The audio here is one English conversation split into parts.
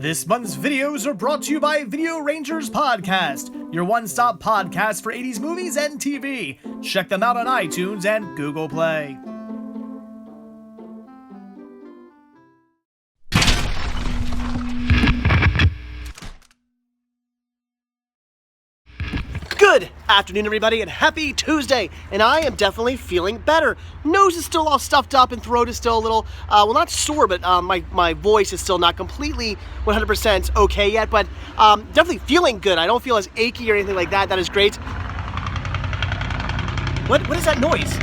This month's videos are brought to you by Video Rangers Podcast, your one-stop podcast for 80s movies and TV. Check them out on iTunes and Google Play. Good afternoon, everybody, and happy Tuesday. And I am definitely feeling better. Nose is still all stuffed up and throat is still a little, well, not sore, but my voice is still not completely 100% okay yet, but definitely feeling good. I don't feel as achy or anything like that. That is great. What is that noise?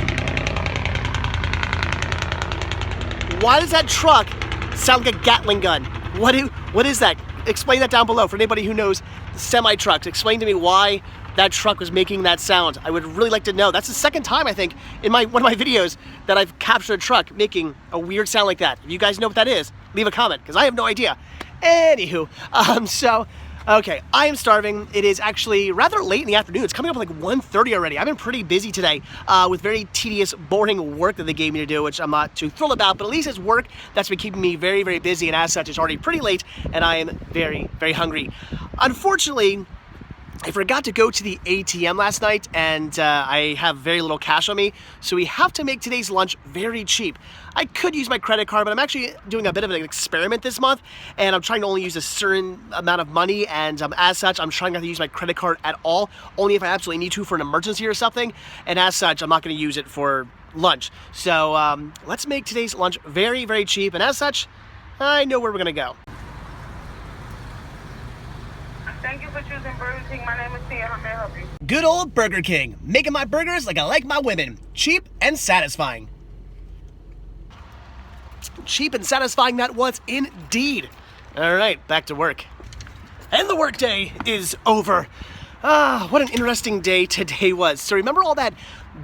Why does that truck sound like a Gatling gun? What is that? Explain that down below for anybody who knows semi-trucks. Explain to me why that truck was making that sound. I would really like to know. That's the second time, I think, in one of my videos that I've captured a truck making a weird sound like that. If you guys know what that is, leave a comment, because I have no idea. Anywho, okay, I am starving. It is actually rather late in the afternoon. It's coming up like 1:30 already. I've been pretty busy today with very tedious, boring work that they gave me to do, which I'm not too thrilled about, but at least it's work that's been keeping me very, very busy, and as such, it's already pretty late, and I am very, very hungry. Unfortunately, I forgot to go to the ATM last night, and I have very little cash on me, so we have to make today's lunch very cheap. I could use my credit card, but I'm actually doing a bit of an experiment this month, and I'm trying to only use a certain amount of money, and as such, I'm trying not to use my credit card at all, only if I absolutely need to for an emergency or something, and as such, I'm not going to use it for lunch. So let's make today's lunch very, very cheap, and as such, I know where we're going to go. Thank you for choosing Burger King. My name is Tia. How may I help you? Good old Burger King, making my burgers like I like my women. Cheap and satisfying. Cheap and satisfying that was indeed. All right, back to work. And the workday is over. What an interesting day today was. So remember all that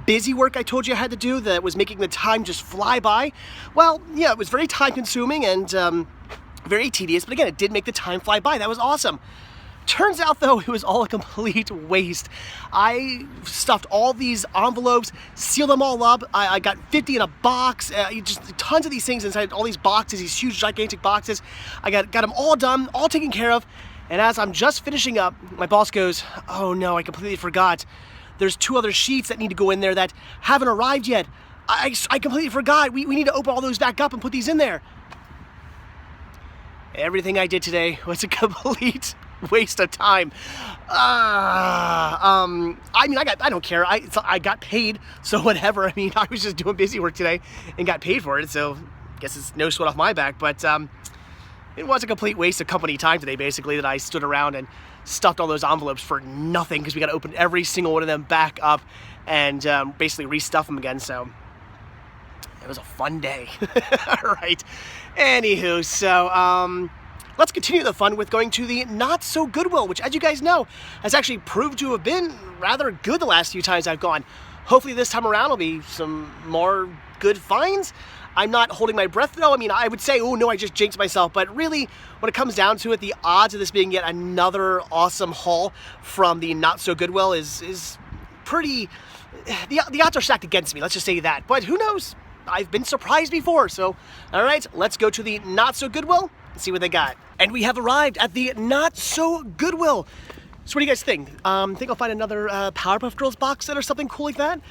busy work I told you I had to do that was making the time just fly by? Well, yeah, it was very time consuming and very tedious, but again, it did make the time fly by. That was awesome. Turns out, though, it was all a complete waste. I stuffed all these envelopes, sealed them all up. I got 50 in a box, just tons of these things inside all these boxes, these huge, gigantic boxes. I got them all done, all taken care of. And as I'm just finishing up, my boss goes, "Oh no, I completely forgot. There's 2 other sheets that need to go in there that haven't arrived yet. I completely forgot. We need to open all those back up and put these in there." Everything I did today was a complete waste of time. I mean, I don't care. I got paid, so whatever. I mean, I was just doing busy work today and got paid for it, so I guess it's no sweat off my back. But it was a complete waste of company time today, basically, that I stood around and stuffed all those envelopes for nothing because we got to open every single one of them back up and basically restuff them again. So it was a fun day. All right. Anywho, so let's continue the fun with going to the Not-So-Goodwill, which, as you guys know, has actually proved to have been rather good the last few times I've gone. Hopefully this time around will be some more good finds. I'm not holding my breath, though. I mean, I would say, oh no, I just jinxed myself. But really, when it comes down to it, the odds of this being yet another awesome haul from the Not-So-Goodwill is pretty... The odds are stacked against me, let's just say that. But who knows? I've been surprised before. So, all right, let's go to the Not-So-Goodwill and see what they got. And we have arrived at the Not-So-Goodwill. So what do you guys think? Think I'll find another Powerpuff Girls box set or something cool like that?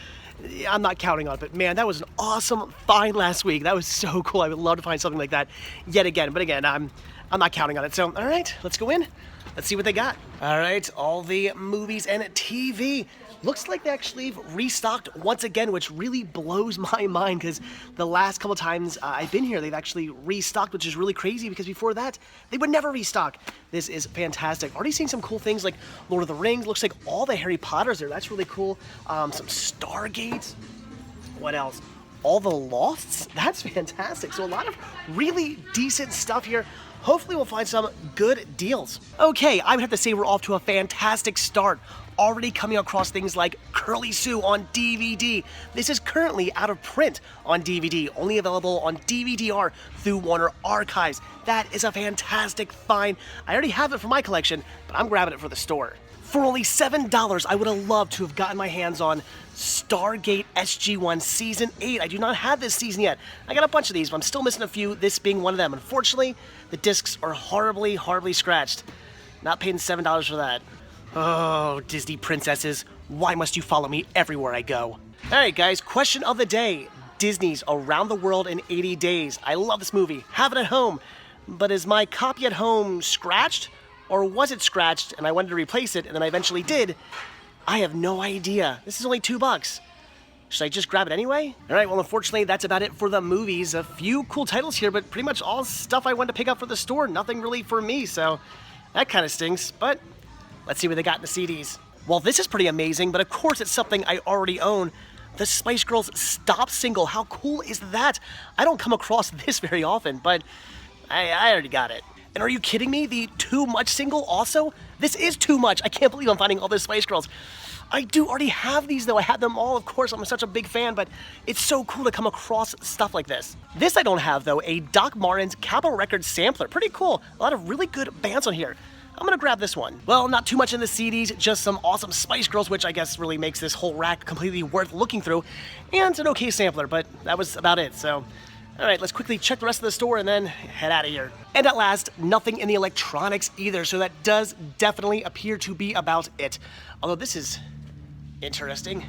I'm not counting on it, but man, that was an awesome find last week. That was so cool. I would love to find something like that yet again. But again, I'm not counting on it. So, all right, let's go in. Let's see what they got. All right, all the movies and TV. Looks like they actually restocked once again, which really blows my mind because the last couple times I've been here, they've actually restocked, which is really crazy because before that, they would never restock. This is fantastic. Already seeing some cool things like Lord of the Rings. Looks like all the Harry Potters there. That's really cool. Some Stargates. What else? All the Lofts. That's fantastic. So a lot of really decent stuff here. Hopefully we'll find some good deals. Okay, I would have to say we're off to a fantastic start. Already coming across things like Curly Sue on DVD. This is currently out of print on DVD, only available on DVD-R through Warner Archives. That is a fantastic find. I already have it for my collection, but I'm grabbing it for the store. For only $7, I would have loved to have gotten my hands on Stargate SG-1 Season 8. I do not have this season yet. I got a bunch of these, but I'm still missing a few, this being one of them. Unfortunately, the discs are horribly scratched. Not paying $7 for that. Oh, Disney princesses, why must you follow me everywhere I go? Alright guys, question of the day. Disney's Around the World in 80 Days. I love this movie. Have it at home. But is my copy at home scratched? Or was it scratched and I wanted to replace it and then I eventually did? I have no idea. This is only $2. Should I just grab it anyway? Alright, well unfortunately that's about it for the movies. A few cool titles here, but pretty much all stuff I wanted to pick up for the store. Nothing really for me, so that kind of stinks. But let's see what they got in the CDs. Well, this is pretty amazing, but of course it's something I already own. The Spice Girls Stop single. How cool is that? I don't come across this very often, but I already got it. And are you kidding me? The Too Much single also? This is too much. I can't believe I'm finding all those Spice Girls. I do already have these though. I had them all, of course. I'm such a big fan, but it's so cool to come across stuff like this. This I don't have though, a Doc Martens Capitol Records sampler. Pretty cool. A lot of really good bands on here. I'm gonna grab this one. Well, not too much in the CDs, just some awesome Spice Girls, which I guess really makes this whole rack completely worth looking through, and an okay sampler, but that was about it, so. All right, let's quickly check the rest of the store and then head out of here. And at last, nothing in the electronics either, so that does definitely appear to be about it. Although this is interesting.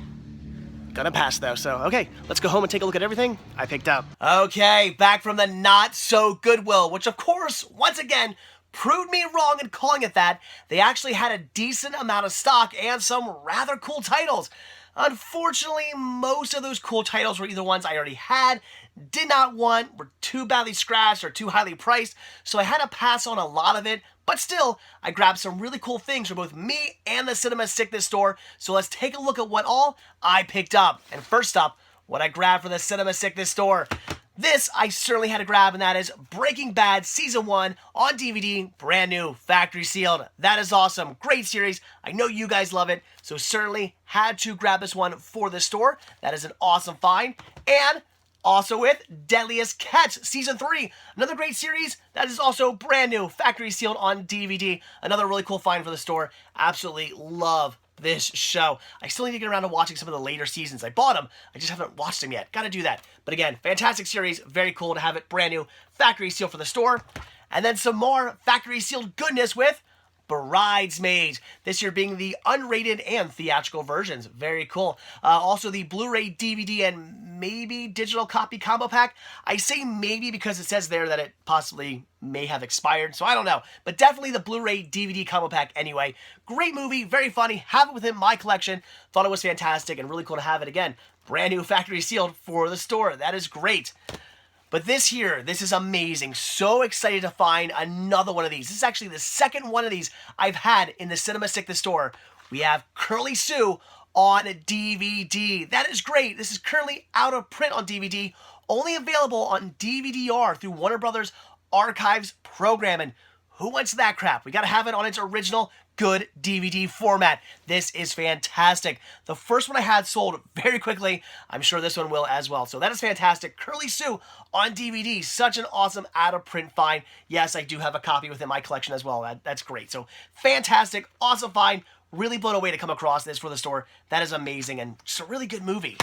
Gonna pass though, so okay, let's go home and take a look at everything I picked up. Okay, back from the Not-So-Goodwill, which of course, once again, proved me wrong in calling it that. They actually had a decent amount of stock and some rather cool titles. Unfortunately, most of those cool titles were either ones I already had, did not want, were too badly scratched or too highly priced, so I had to pass on a lot of it, but still, I grabbed some really cool things for both me and the Cinema Sickness store, so let's take a look at what all I picked up. And first up, what I grabbed for the Cinema Sickness store. This I certainly had to grab, and that is Breaking Bad Season 1 on DVD, brand new, factory sealed. That is awesome. Great series. I know you guys love it, so certainly had to grab this one for the store. That is an awesome find. And also with Deadliest Catch Season 3, another great series that is also brand new, factory sealed on DVD. Another really cool find for the store. Absolutely love this show. I still need to get around to watching some of the later seasons. I bought them, I just haven't watched them yet. Gotta do that. But again, fantastic series, very cool to have it brand new, factory sealed for the store. And then some more factory sealed goodness with Bridesmaids. This year being the unrated and theatrical versions. Very cool. Also the Blu-ray, DVD, and maybe digital copy combo pack. I say maybe because it says there that it possibly may have expired, so I don't know. But definitely the Blu-ray, DVD combo pack anyway. Great movie, very funny. Have it within my collection. Thought it was fantastic and really cool to have it again. Brand new factory sealed for the store. That is great. But this here, this is amazing. So excited to find another one of these. This is actually the second one of these I've had in the Cinema Sickness store. We have Curly Sue on DVD. That is great. This is currently out of print on DVD, only available on DVD-R through Warner Brothers Archives programming. Who wants that crap? We gotta have it on its original good DVD format. This is fantastic. The first one I had sold very quickly. I'm sure this one will as well. So that is fantastic. Curly Sue on DVD. Such an awesome out-of-print find. Yes, I do have a copy within my collection as well. That's great. So fantastic, awesome find. Really blown away to come across this for the store. That is amazing and just a really good movie.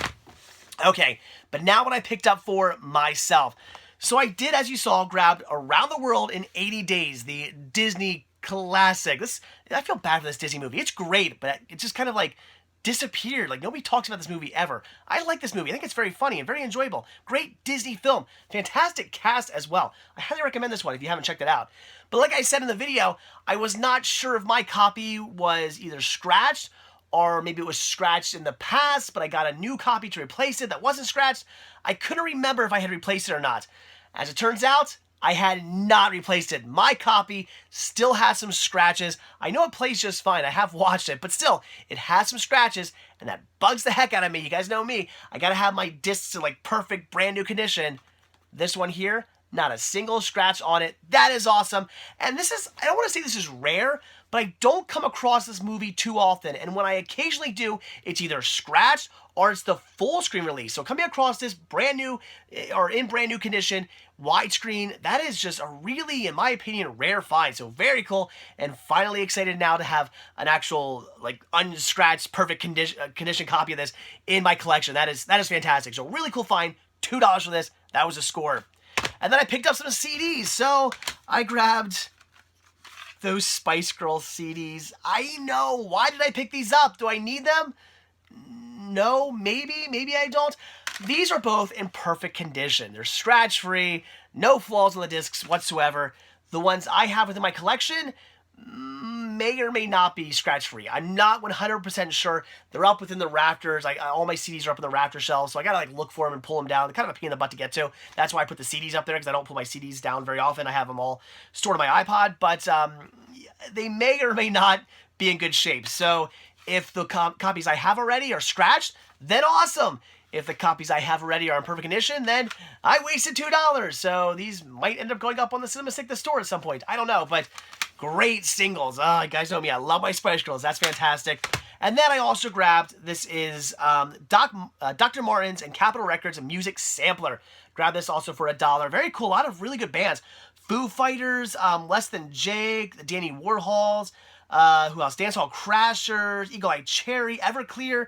Okay, but now what I picked up for myself. So I did, as you saw, grabbed Around the World in 80 Days, the Disney classic. I feel bad for this Disney movie. It's great, but it just kind of like disappeared. Like nobody talks about this movie ever. I like this movie. I think it's very funny and very enjoyable. Great Disney film. Fantastic cast as well. I highly recommend this one if you haven't checked it out. But like I said in the video, I was not sure if my copy was either scratched or maybe it was scratched in the past, but I got a new copy to replace it that wasn't scratched. I couldn't remember if I had replaced it or not. As it turns out, I had not replaced it. My copy still has some scratches. I know it plays just fine. I have watched it, but still, it has some scratches, and that bugs the heck out of me. You guys know me. I gotta have my discs in like perfect, brand new condition. This one here, not a single scratch on it. That is awesome. And this is, I don't want to say this is rare, but I don't come across this movie too often. And when I occasionally do, it's either scratched or it's the full screen release. So coming across this brand new, or in brand new condition, widescreen, that is just a really, in my opinion, rare find. So very cool, and finally excited now to have an actual, like, unscratched, perfect condition copy of this in my collection. That is fantastic. So really cool find. $2 for this. That was a score. And then I picked up some CDs. So I grabbed those Spice Girls CDs. I know. Why did I pick these up? Do I need them? No, maybe I don't. These are both in perfect condition. They're scratch-free, no flaws on the discs whatsoever. The ones I have within my collection may or may not be scratch-free. I'm not 100% sure. They're up within the rafters. All my CDs are up in the rafter shelves, so I gotta look for them and pull them down. They're kind of a pain in the butt to get to. That's why I put the CDs up there, because I don't pull my CDs down very often. I have them all stored on my iPod, but they may or may not be in good shape. So if the copies I have already are scratched, then awesome. If the copies I have already are in perfect condition, then I wasted $2. So these might end up going up on the Cinema Stick, the store at some point. I don't know, but great singles. Oh, you guys know me. I love my Spice Girls. That's fantastic. And then I also grabbed, this is Dr. Martens and Capitol Records Music Sampler. Grabbed this also for $1. Very cool. A lot of really good bands. Foo Fighters, Less Than Jake, the Danny Warhols, who else? Dancehall Crashers, Eagle Eye Cherry, Everclear,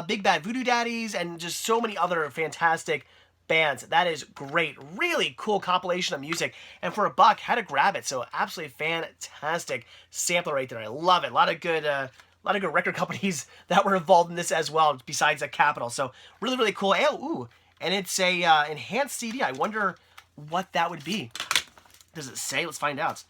Big Bad Voodoo Daddies, and just so many other fantastic bands. That is great. Really cool compilation of music. And for $1, had to grab it. So absolutely fantastic sampler right there. I love it. A lot of good record companies that were involved in this as well, besides Capitol. So really, really cool. And it's a enhanced CD. I wonder what that would be. Does it say? Let's find out.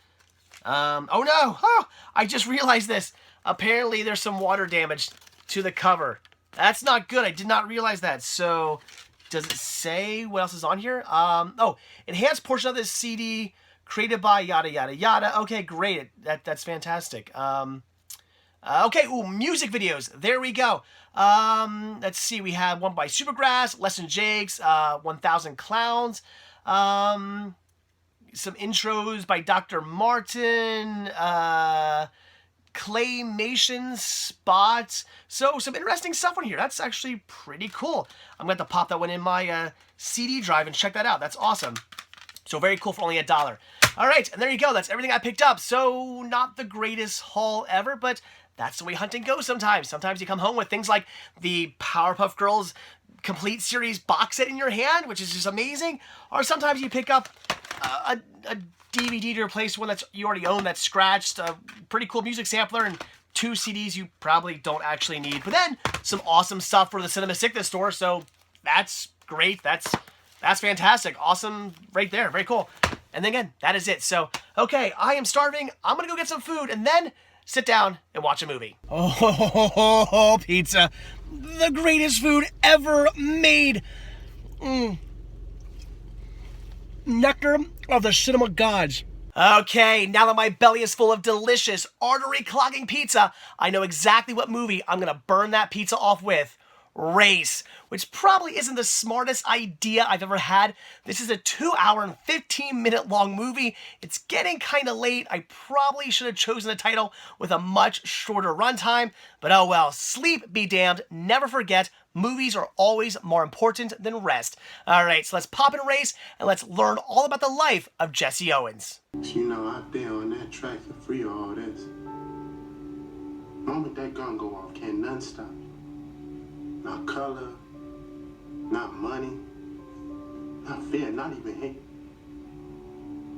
Oh no! Oh, I just realized this. Apparently there's some water damage to the cover. That's not good. I did not realize that. So, does it say what else is on here? Oh, enhanced portion of this CD created by yada yada yada. Okay, great. That's fantastic. Okay, music videos. There we go. Let's see. We have one by Supergrass, Less Than Jake's, 1000 Clowns. Some intros by Dr. Martin, Claymation Spots. So some interesting stuff on here. That's actually pretty cool. I'm going to have to pop that one in my CD drive and check that out. That's awesome. So very cool for only $1. All right, and there you go. That's everything I picked up. So not the greatest haul ever, but that's the way hunting goes sometimes. Sometimes you come home with things like the Powerpuff Girls complete series box set in your hand, which is just amazing. Or sometimes you pick up a DVD to replace one that's you already own that's scratched, a pretty cool music sampler, and 2 CDs you probably don't actually need. But then some awesome stuff for the Cinema Stick store, so that's great. That's fantastic. Awesome right there. Very cool. And then again, that is it. So, okay, I am starving. I'm going to go get some food and then sit down and watch a movie. Oh, pizza. The greatest food ever made. Nectar of the cinema gods. Okay, now that my belly is full of delicious, artery-clogging pizza, I know exactly what movie I'm going to burn that pizza off with. Race, which probably isn't the smartest idea I've ever had. This is a 2-hour and 15-minute long movie. It's getting kind of late. I probably should have chosen a title with a much shorter runtime, but oh well. Sleep be damned. Never forget, movies are always more important than rest. All right, so let's pop in Race and let's learn all about the life of Jesse Owens. You know, out there on that track for free of all this. The moment that gun go off, can't none stop you. Not color, not money, not fear, not even hate.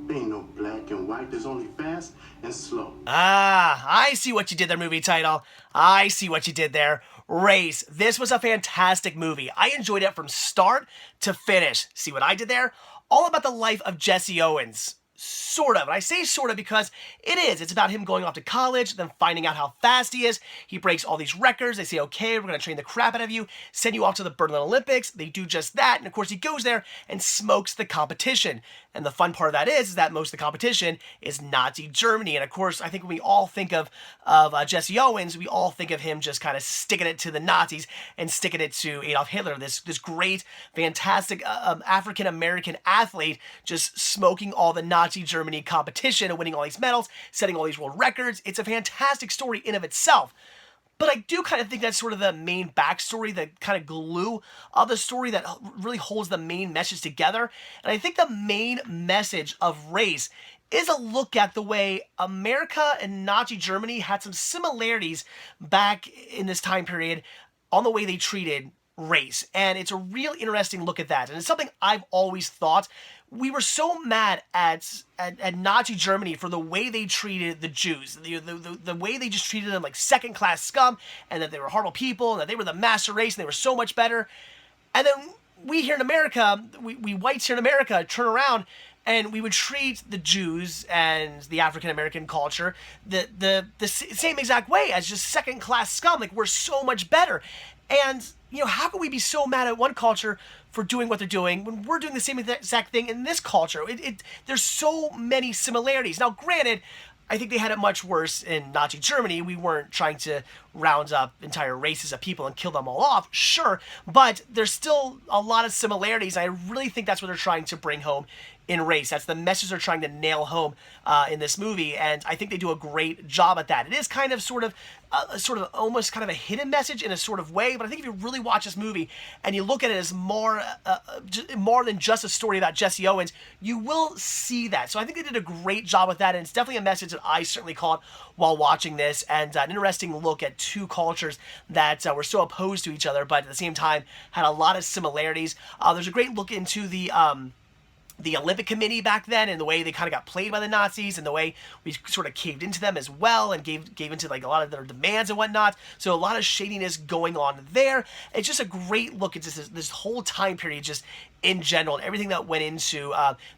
There ain't no black and white, there's only fast and slow. Ah, I see what you did there, movie title. I see what you did there. Race. This was a fantastic movie. I enjoyed it from start to finish. See what I did there? All about the life of Jesse Owens. sort of. And I say sort of because it is. It's about him going off to college, then finding out how fast he is. He breaks all these records. They say, okay, we're going to train the crap out of you, send you off to the Berlin Olympics. They do just that. And of course, he goes there and smokes the competition. And the fun part of that is that most of the competition is Nazi Germany. And of course, I think when we all think of Jesse Owens, we all think of him just kind of sticking it to the Nazis and sticking it to Adolf Hitler, this great, fantastic African-American athlete just smoking all the Nazi Germany competition and winning all these medals, setting all these world records. It's a fantastic story in of itself. But I do kind of think that's sort of the main backstory, the kind of glue of the story that really holds the main message together. And I think the main message of Race is a look at the way America and Nazi Germany had some similarities back in this time period on the way they treated race. And it's a real interesting look at that. And it's something I've always thought. We were so mad at Nazi Germany for the way they treated the Jews, the way they just treated them like second-class scum, and that they were horrible people, and that they were the master race, and they were so much better. And then we here in America, we whites here in America, turn around, and we would treat the Jews and the African-American culture the same exact way as just second-class scum. Like, we're so much better. And, you know, how can we be so mad at one culture for doing what they're doing when we're doing the same exact thing in this culture? There's so many similarities. Now, granted, I think they had it much worse in Nazi Germany. We weren't trying to round up entire races of people and kill them all off, sure, but there's still a lot of similarities. I really think that's what they're trying to bring home in Race. That's the message they're trying to nail home in this movie, and I think they do a great job at that. It is kind of sort of almost kind of a hidden message in a sort of way, but I think if you really watch this movie and you look at it as more than just a story about Jesse Owens, you will see that. So I think they did a great job with that, and it's definitely a message that I certainly caught while watching this, and an interesting look at two cultures that were so opposed to each other, but at the same time had a lot of similarities. There's a great look into the Olympic Committee back then, and the way they kind of got played by the Nazis, and the way we sort of caved into them as well, and gave into like a lot of their demands and whatnot. So a lot of shadiness going on there. It's just a great look at just this whole time period, just in general, and everything that went into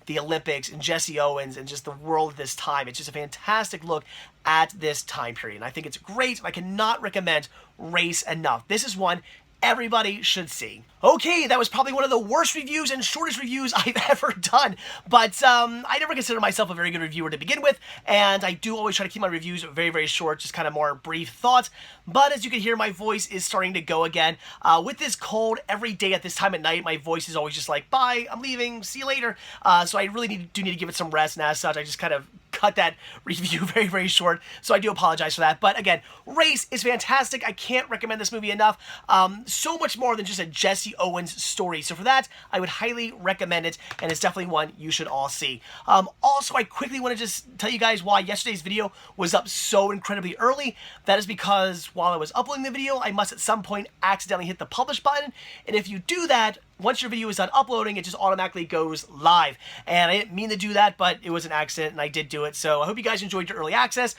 the Olympics and Jesse Owens and just the world at this time. It's just a fantastic look at this time period, and I think it's great. I cannot recommend Race enough. This is one everybody should see. Okay, that was probably one of the worst reviews and shortest reviews I've ever done, but I never consider myself a very good reviewer to begin with, and I do always try to keep my reviews very, very short, just kind of more brief thoughts. But as you can hear, my voice is starting to go again. With this cold, every day at this time at night, my voice is always just like, bye, I'm leaving, see you later. So I really do need to give it some rest, and as such, I just kind of cut that review very, very short, so I do apologize for that. But again, Race is fantastic. I can't recommend this movie enough. So much more than just a Jesse Owens story. So for that, I would highly recommend it, and it's definitely one you should all see. Also, I quickly want to just tell you guys why yesterday's video was up so incredibly early. That is because while I was uploading the video, I must at some point accidentally hit the publish button, and if you do that, once your video is done uploading, it just automatically goes live. And I didn't mean to do that, but it was an accident, and I did do it. So I hope you guys enjoyed your early access.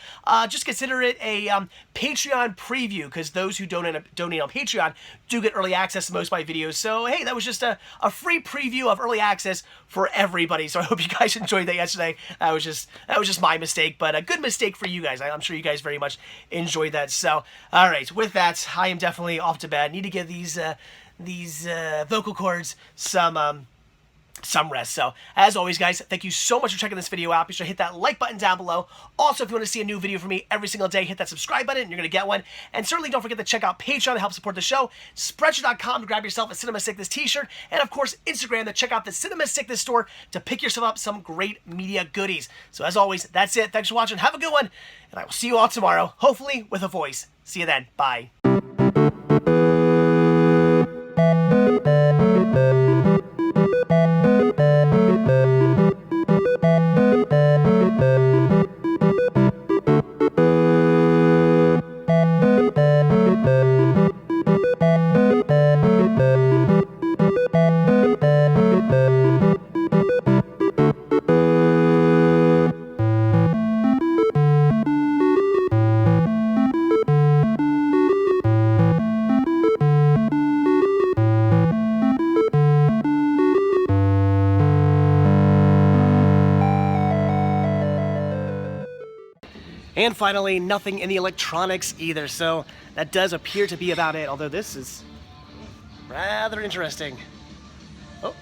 Just consider it a Patreon preview, because those who donate on Patreon do get early access to most of my videos. So hey, that was just a free preview of early access for everybody. So I hope you guys enjoyed that yesterday. That was just my mistake, but a good mistake for you guys. I'm sure you guys very much enjoyed that. So all right, with that, I am definitely off to bed. Need to give these vocal cords some rest. So as always, guys, thank you so much for checking this video out. Be sure to hit that like button down below. Also, if you want to see a new video from me every single day, hit that subscribe button and you're going to get one. And certainly don't forget to check out Patreon to help support the show, Spreadshirt.com to grab yourself a Cinema Sickness t-shirt, and of course Instagram to check out the Cinema Sickness store to pick yourself up some great media goodies. So as always, that's it. Thanks for watching. Have a good one, and I will see you all tomorrow, hopefully with a voice. See you then. Bye. And finally, nothing in the electronics either, so that does appear to be about it, although this is rather interesting. Oh,